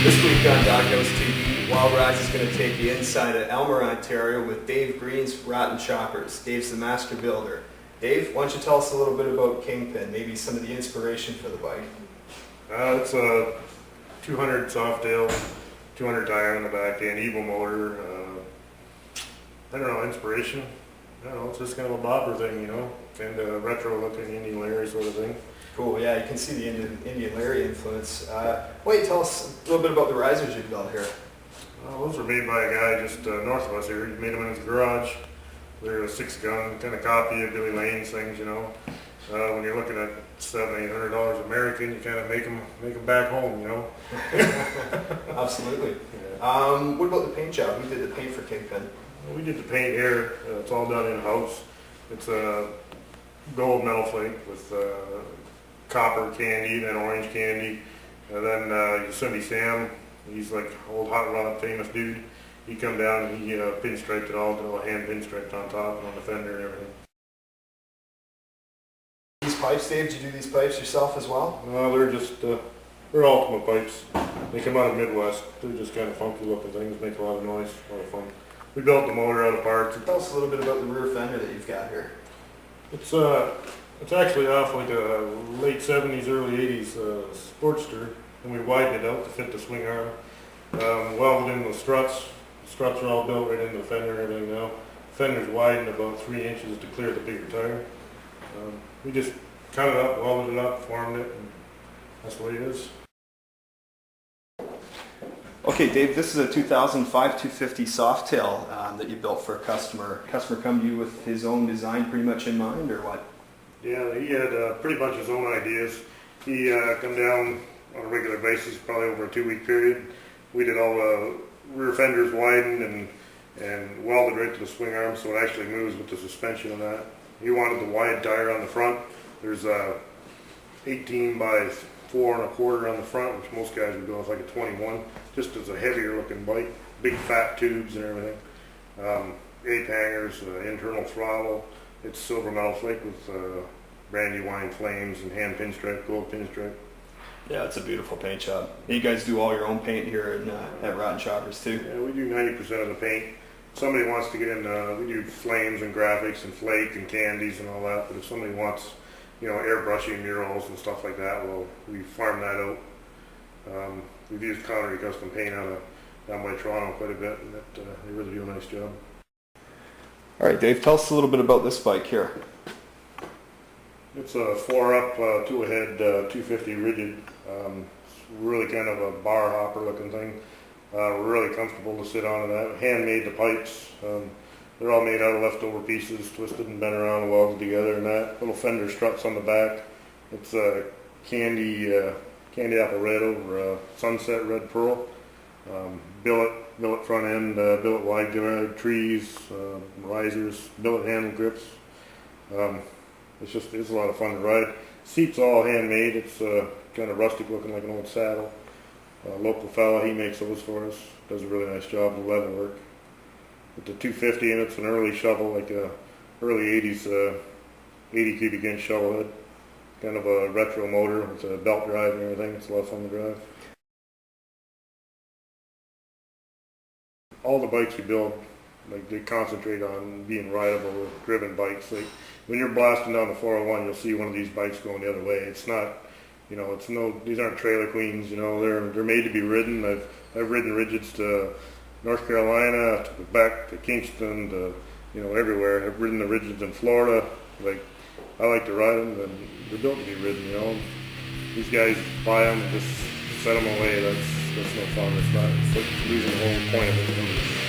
This week on Dog Nose TV, Wild Rides is going to take you inside of Elmer, Ontario with Dave Green's Rotten Choppers. Dave's the master builder. Dave, why don't you tell us a little bit about Kingpin, maybe some of the inspiration for the bike? It's a 200 Softail, 200 tire on the back end, Evo motor. I don't know, inspiration. I don't know, it's just kind of a bobber thing, you know, kind of retro looking Indian Larry sort of thing. Cool, yeah, you can see the Indian Larry influence. Why don't you tell us a little bit about the risers you've built here? Those were made by a guy just north of us here. He made them in his garage. They're a 6-gun kind of copy of Billy Lane's things, you know. When you're looking at $700-800 American, you kind of make them back home, you know. Absolutely. Yeah. What about the paint job? Who did the paint for Kingpin? We did the paint here. It's all done in house. It's a gold metal flake with copper candy, then orange candy, and then Yosemite Sam. He's like old hot rod famous dude. He come down and he pinstriped it all, did all hand pinstriped on top and on the fender and everything. These pipes, Dave, did you do these pipes yourself as well? No, they're just they're Ultima pipes. They come out of Midwest. They're just kind of funky looking things, make a lot of noise, a lot of fun. We built the motor out of parts. Tell us a little bit about the rear fender that you've got here. It's actually off like a late 70s, early 80s Sportster, and we widened it out to fit the swing arm. Welded in the struts. The struts are all built right into the fender and everything now. The fender's widened about 3 inches to clear the bigger tire. We just cut it up, welded it up, formed it, and that's what it is. Okay, Dave, this is a 2005 250 Softail that you built for a customer. Customer come to you with his own design pretty much in mind, or what? Yeah, he had pretty much his own ideas. He come down on a regular basis, probably over a 2-week period. We did all the rear fenders widened and welded right to the swing arm so it actually moves with the suspension on that. He wanted the wide tire on the front. There's 18 by 4 1/4 on the front, which most guys would go with like a 21, just as a heavier looking bike. Big fat tubes and everything. 8 hangers, internal throttle. It's silver metal flake with Brandywine flames and hand pinstripe, gold pinstripe. Yeah, it's a beautiful paint job. You guys do all your own paint here at Rotten Choppers too? Yeah, we do 90% of the paint. If somebody wants to get in, we do flames and graphics and flake and candies and all that, but if somebody wants, you know, airbrushing murals and stuff like that, well, we farm that out. We've used Connery Custom Paint down by Toronto quite a bit, and they really do a nice job. All right, Dave, tell us a little bit about this bike here. It's a 4-up, 2-ahead 250 rigid. It's really kind of a bar hopper looking thing. We're really comfortable to sit on that. Handmade the pipes. They're all made out of leftover pieces, twisted and bent around and welded together, and that. Little fender struts on the back. It's candy apple red over sunset red pearl. Billet front end, billet wide guard, trees, risers, billet handle grips. It's a lot of fun to ride. Seat's all handmade. It's kind of rustic looking like an old saddle. Local fella, he makes those for us. Does a really nice job with leather work. With the 250, and it's an early shovel, like a early 80s 80 cubic inch shovel head. Kind of a retro motor with a belt drive and everything. It's a lot of fun to drive. All the bikes we build, like, they concentrate on being rideable, driven bikes. Like when you're blasting down the 401, you'll see one of these bikes going the other way. It's not, you know, these aren't trailer queens. You know, they're made to be ridden. I've ridden rigids to North Carolina, to Quebec, to Kingston, to, you know, everywhere. I've ridden the rigids in Florida. Like, I like to ride them, and they're built to be ridden. You know, these guys buy them and just set them away. That's no fun. It's like losing the whole point of it.